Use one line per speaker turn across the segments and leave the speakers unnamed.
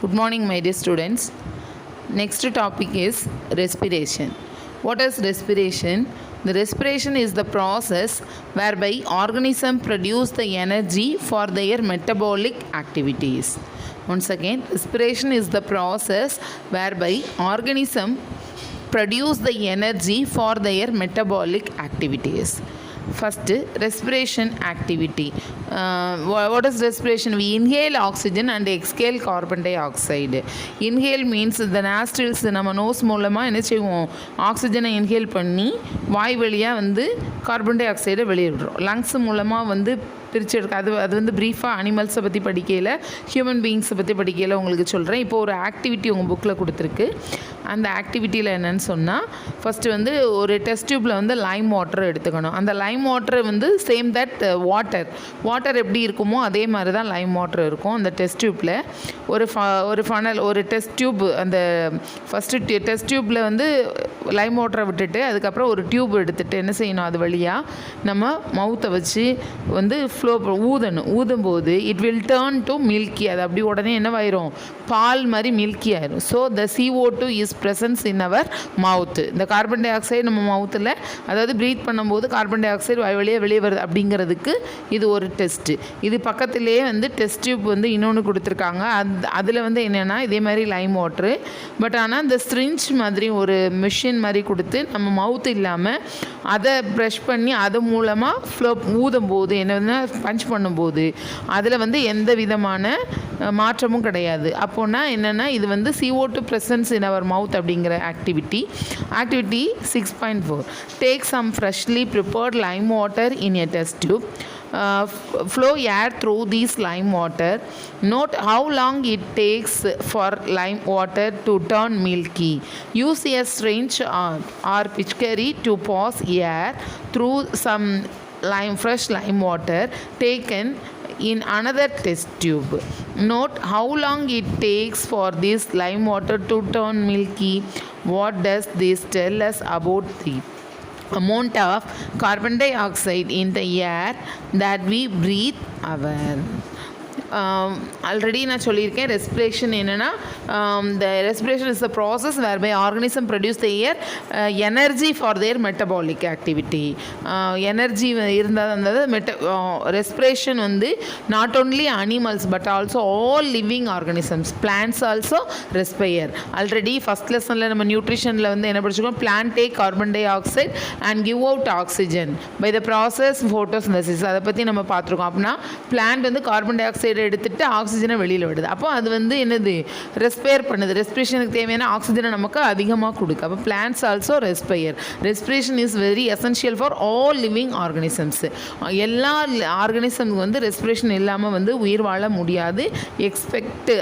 Good morning, my dear students. Next topic is respiration. What is respiration? The respiration is the process whereby organisms produce the energy for their metabolic activities. Once again, respiration is the process whereby organisms produce the energy for their metabolic activities. First, respiration activity. What is respiration? We inhale oxygen and exhale carbon dioxide. Inhale means the nostrils நம்ம nose மூலமாக என்ன செய்வோம், ஆக்சிஜனை inhale பண்ணி வாய் வழியாக வந்து carbon tie ஆக்சைடை வெளியிடுறோம். Lungs மூலமாக பிரித்து எடுக்க அது வந்து ப்ரீஃபாக அனிமல்ஸை பற்றி படிக்கையில், ஹியூமன் பீயிங்ஸை பற்றி படிக்கையில் உங்களுக்கு சொல்கிறேன். இப்போ ஒரு ஆக்டிவிட்டி உங்கள் புக்கில் கொடுத்துருக்கு. அந்த ஆக்டிவிட்டியில் என்னென்னு சொன்னால், ஃபஸ்ட்டு வந்து ஒரு டெஸ்ட் டியூப்பில் வந்து லைம் வாட்டர் எடுத்துக்கணும். அந்த லைம் வாட்டர் வந்து சேம் தட் வாட்டர் எப்படி இருக்குமோ அதே மாதிரி தான் லைம் வாட்டர் இருக்கும். அந்த டெஸ்ட் டியூப்பில் ஒரு ஃபனல், ஒரு டெஸ்ட் டியூப், அந்த ஃபஸ்ட்டு டெஸ்ட் டியூப்பில் வந்து லைம் வாட்டரை விட்டுட்டு அதுக்கப்புறம் ஒரு டியூப் எடுத்துகிட்டு என்ன செய்யணும், அது வழியாக நம்ம மவுத்தை வச்சு வந்து ஊதும்போது it will turn to milky. அது அப்படி உடனே என்னவாயிரும், பால் மாதிரி மில்கி ஆயிரும். So the CO2 is presence in our mouth. இந்த கார்பன் டை ஆக்சைடு நம்ம மவுத்தில், அதாவது ப்ரீத் பண்ணும்போது கார்பன் டை ஆக்சைடு வழியாக வெளியே வருது அப்படிங்கிறதுக்கு இது ஒரு டெஸ்ட்டு. இது பக்கத்துலேயே வந்து டெஸ்ட் டியூப் வந்து இன்னொன்று கொடுத்துருக்காங்க. அதில் வந்து என்னென்னா இதே மாதிரி லைம் வாட்ரு, பட் ஆனால் இந்த ஸ்ட்ரிஞ்ச் மாதிரி ஒரு மிஷின் மாதிரி கொடுத்து நம்ம மவுத்து இல்லாமல் அதை ப்ரெஷ் பண்ணி அது மூலமாக ஊதும்போது என்னன்னா பஞ்ச் பண்ணும்போது அதில் வந்து எந்த விதமான மாற்றமும் கிடையாது. அப்போனா என்னென்னா இது வந்து CO2 presence in our mouth அப்படிங்கிற activity 6.4. Take some freshly prepared lime water in a test tube. Flow air through this lime water. Note how long it takes for lime water to turn milky. Use a syringe or pitchkari to pass air through some fresh lime water taken in another test tube. Note how long it takes for this lime water to turn milky. What does this tell us about the amount of carbon dioxide in the air that we breathe our? Already நான் சொல்லியிருக்கேன், respiration என்னென்னா the respiration is the process whereby organism produce their energy for their metabolic activity. Energy இருந்தால் அந்த respiration வந்து not only animals but also all living organisms, plants also respire. Already first லெசனில் நம்ம நியூட்ரிஷனில் வந்து என்ன படிச்சுக்கோம், plant take carbon dioxide and give out oxygen by the process photosynthesis. அதை பற்றி நம்ம பார்த்துருக்கோம். அப்படின்னா பிளான்ட் வந்து கார்பன் டை ஆக்சைடை எடுத்துகிட்டு ஆக்சிஜனை வெளியில் விடுது. அப்போ அது வந்து என்னது, ரெஸ்பயர் பண்ணுது. ரெஸ்பிரேஷனுக்கு தேவையான ஆக்சிஜனை நமக்கு அதிகமாக கொடுக்கு. அப்போ plants also respire. Respiration is very essential for all living organisms. எல்லா ஆர்கானிசம்க்கு வந்து ரெஸ்பிரேஷன் இல்லாமல் வந்து உயிர் வாழ முடியாது,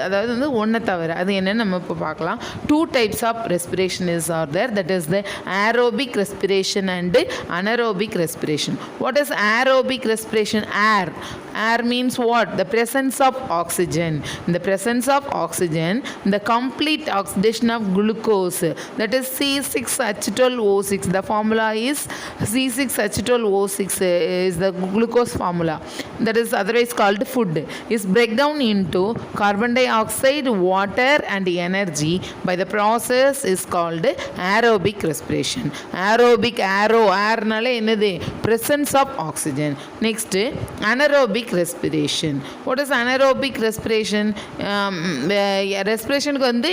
அதாவது வந்து ஒன்றை தவிர. அது என்னென்னு நம்ம இப்போ பார்க்கலாம். 2 types of respiration are there, that is the aerobic respiration and anaerobic respiration. What is aerobic respiration? Air means what? The presence of oxygen. In the presence of oxygen, the complete oxidation of glucose, that is C6H12O6. The formula is C6H12O6 is the glucose formula, that is otherwise called food, is breakdown into carbon dioxide, water and energy by the process is called aerobic respiration. airனால என்னது, presence of oxygen. Next, anaerobic respiration. What is anaerobic respiration? ரெஸ்பிரேஷனுக்கு வந்து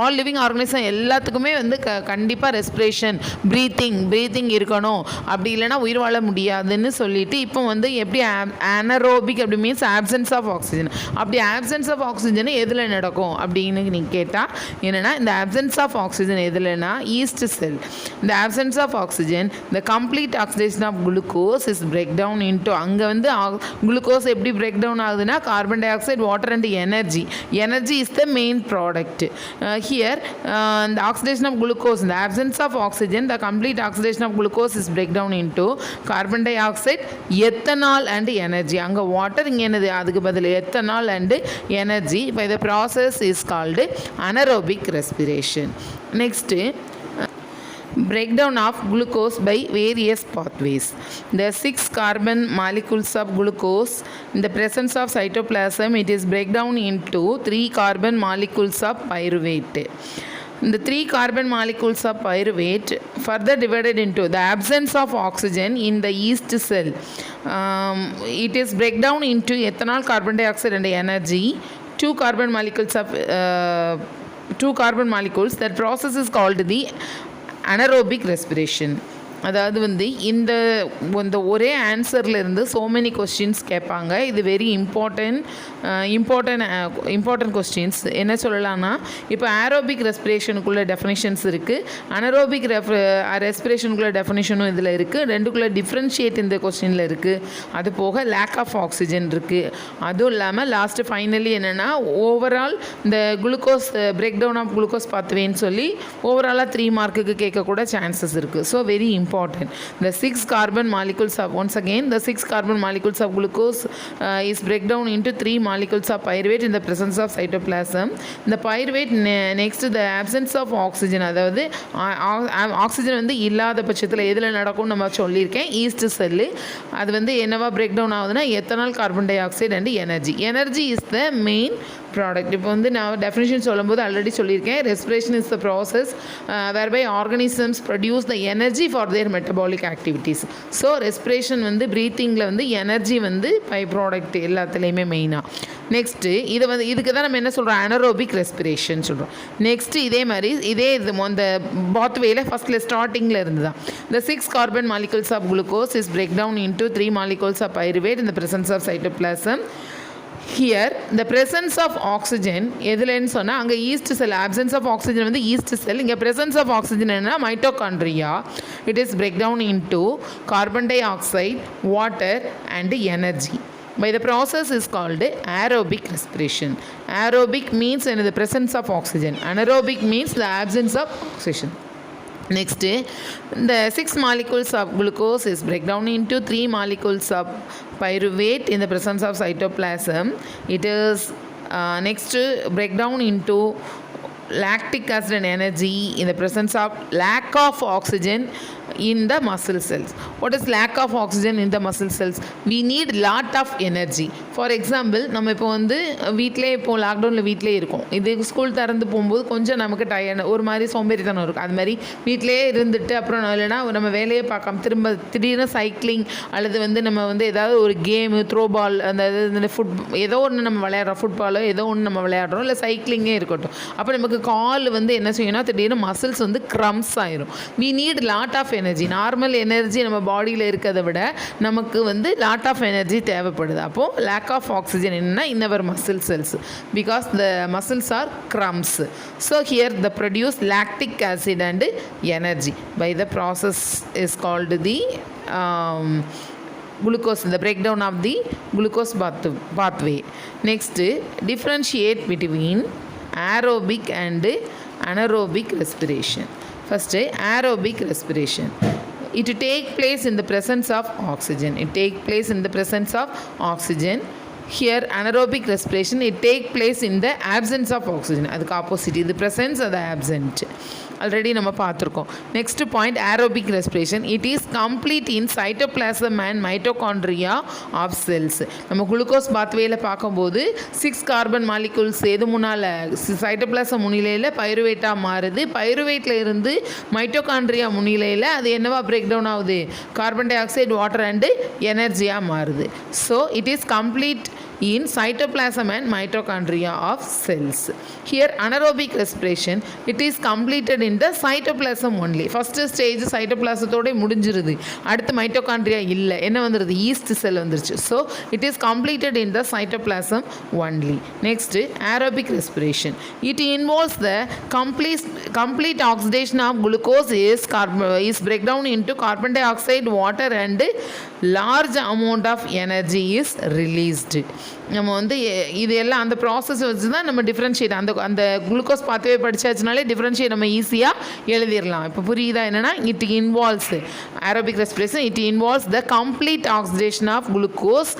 all living organism எல்லாத்துக்குமே வந்து கண்டிப்பாக respiration, breathing இருக்கணும், அப்படி இல்லைனா உயிர் வாழ முடியாதுன்னு சொல்லிட்டு இப்போ வந்து எப்படி anaerobic அப்படி மீன்ஸ் ஆப்சன்ஸ் ஆஃப் ஆக்சிஜன். அப்படி ஆப்சன்ஸ் ஆஃப் ஆக்சிஜன் எதில் நடக்கும் அப்படின்னு நீங்கள் கேட்டால் என்னென்னா, இந்த ஆப்சன்ஸ் ஆஃப் ஆக்சிஜன் எதுலனா ஈஸ்ட் செல். இந்த absence of oxygen the complete oxidation of glucose is break down into, அங்கே வந்து குளுக்கோஸ் எப்படி பிரேக் டவுன் ஆகுதுன்னா carbon di oxide, water and energy is the main product. Here the oxidation of glucose, in the absence of oxygen, the complete oxidation of glucose is break down into carbon dioxide, ethanol and energy. அங்கே water, இங்கே என்னது, அதுக்கு பதில் ethanol and energy by the process is called anaerobic respiration. Next, breakdown of glucose by various pathways. The 6 carbon molecules of glucose in the presence of cytoplasm, it is breakdown into 3 carbon molecules of pyruvate. The 3 carbon molecules of pyruvate further divided into the absence of oxygen in the yeast cell. It is breakdown into ethanol, carbon dioxide and energy. 2 carbon molecules of 2 carbon molecules. That process is called the anaerobic respiration. அதாவது வந்து இந்த ஒரே ஆன்சர்லேருந்து so many questions கேட்பாங்க. இது very important questions. என்ன சொல்லலாம்னா, இப்போ aerobic ரெஸ்பிரேஷனுக்குள்ள definitions இருக்குது, அனரோபிக் ரெஸ்பிரேஷனுக்குள்ள டெஃபினிஷனும் இதில் இருக்குது. ரெண்டுக்குள்ளே டிஃப்ரென்ஷியேட் இந்த கொஸ்டினில் இருக்குது. அது போக லேக் ஆஃப் ஆக்சிஜன் இருக்குது. அதுவும் இல்லாமல் லாஸ்ட்டு ஃபைனலி என்னென்னா ஓவரால் இந்த glucose break down of glucose பாத்வேன்னு சொல்லி ஓவராலாக 3 மார்க்குக்கு கேட்கக்கூட சான்சஸ் இருக்குது. So very important. The 6 carbon molecules of, once again, the 6 carbon molecules of glucose is break down into 3 molecules of pyruvate in the presence of cytoplasm. The pyruvate next to the absence of oxygen, அதாவது oxygen வந்து இல்லாத பட்சத்தில் எதில் நடக்கும்னு நம்ம சொல்லியிருக்கேன். East cell அது வந்து என்னவா பிரேக் டவுன் ஆகுதுன்னா ethanol, carbon dioxide and energy. Energy is the main product. இப்போ வந்து நான் டெஃபினிஷன் சொல்லும்போது ஆல்ரெடி சொல்லியிருக்கேன். Respiration is the process whereby organisms produce the energy for their metabolic activities. So respiration வந்து ப்ரீத்திங்கில் வந்து எனர்ஜி வந்து பை ப்ராடக்ட் எல்லாத்துலேயுமே மெயினாக. நெக்ஸ்ட்டு இதுக்கு தான் நம்ம என்ன சொல்கிறோம், அனரோபிக் ரெஸ்பிரேஷன் சொல்கிறோம். நெக்ஸ்ட்டு இதே மாதிரி அந்த பாத்வேல ஃபஸ்ட்டில் ஸ்டார்டிங்கில் இருந்து தான் the 6 carbon molecules of glucose is break down into 3 molecules of pyruvate in the presence of cytoplasm. Here the presence of oxygen எதுலன்னு சொன்னால் அங்கே yeast cell, absence of oxygen வந்து ஈஸ்ட் செல், இங்கே presence of oxygen என்ன mitochondria. It is break down into carbon dioxide, water and energy. By the process is called aerobic respiration. Aerobic means in the presence of oxygen. Anaerobic means the absence of oxygen. Next, the 6 molecules of glucose is break down into 3 molecules of pyruvate in the presence of cytoplasm. It is next break down into lactic acid and energy in the presence of lack of oxygen in the muscle cells. What is lack of oxygen in the muscle cells? We need lot of energy. For example, நம்ம இப்போ வந்து வீட்டிலே இப்போ லாக்டவுனில் வீட்டிலே இருக்கோம். இது school திறந்து போகும்போது கொஞ்சம் நமக்கு டயர்டு ஒரு மாதிரி சோம்பேறித்தனம் இருக்கும். அது மாதிரி வீட்டிலே இருந்துட்டு அப்புறம் இல்லைனா நம்ம வேலையை பார்க்காம திரும்ப திடீர்னு சைக்கிளிங் அல்லது வந்து நம்ம வந்து ஏதாவது ஒரு கேமு, த்ரோ பால், அந்த ஏதோ ஒன்று நம்ம விளையாடுறோம், ஃபுட்பாலோ ஏதோ ஒன்று நம்ம விளையாடுறோம், இல்லை சைக்கிளிங்கே இருக்கட்டும். அப்போ நமக்கு கால் வந்து என்ன செய்யணும்னா திடீர்னு மசில்ஸ் வந்து க்ரம்ஸ் ஆயிரும். We need lot of energy. Normal energy நம்ம பாடியில் இருக்கிறத விட நமக்கு வந்து லாட் ஆஃப் எனர்ஜி தேவைப்படுது. அப்போது லேக் ஆஃப் ஆக்சிஜன் என்னன்னா in our muscle cells because the muscles are cramps. So here the produce lactic acid and energy by the process is called the glucose, the breakdown of the glucose pathway. Next, differentiate between aerobic and anaerobic respiration. First, aerobic respiration. It take place in the presence of oxygen. It take place in the presence of oxygen. Here, anaerobic respiration, it take place in the absence of oxygen. அதுக்கு opposite, இது presence, அது absent. Already நம்ம பார்த்துருக்கோம். Next point, aerobic respiration. It is complete in cytoplasm and mitochondria of cells. நம்ம glucose பாத்வேல பார்க்கும்போது 6 carbon molecules எது முன்னால் சைட்டோபிளாசம் முன்னிலையில் பைருவேட்டாக மாறுது. பைருவேட்டில் இருந்து மைட்டோகாண்ட்ரியா முன்னிலையில் அது என்னவா பிரேக் டவுன் ஆகுது, carbon di oxide, water and எனர்ஜியாக மாறுது. So it is complete in cytoplasm and mitochondria of cells. Here anaerobic respiration, it is completed in the cytoplasm only. First stage cytoplasmத்தோட முடிஞ்சிருது. அடுத்து மைட்டோகாண்ட்ரியா இல்லை, என்ன வந்துருது, ஈஸ்ட் செல் வந்துருச்சு. So it is completed in the cytoplasm only. Next, aerobic respiration. It involves the complete oxidation of glucose is breakdown into carbon dioxide, water and large amount of energy is released. நம்ம வந்து இது எல்லாம் அந்த process வச்சு தான் நம்ம differentiate அந்த அந்த குளுக்கோஸ் பாத்வே படிச்சாச்சுனாலே டிஃப்ரென்ஷியேட் நம்ம ஈஸியாக எழுதிடலாம். இப்போ புரியுதா என்னென்னா it involves aerobic respiration, it involves the complete oxidation of glucose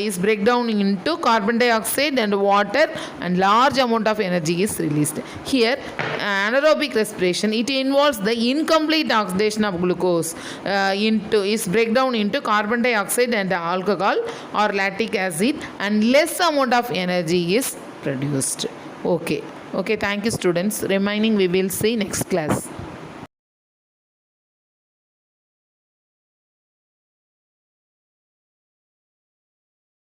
is break down into carbon dioxide and water and large amount of energy is released. Here anaerobic respiration, it involves the incomplete oxidation of glucose into is break down into carbon dioxide and alcohol or lactic acid and less amount of energy is produced. Okay, thank you students. Remaining we will see next class.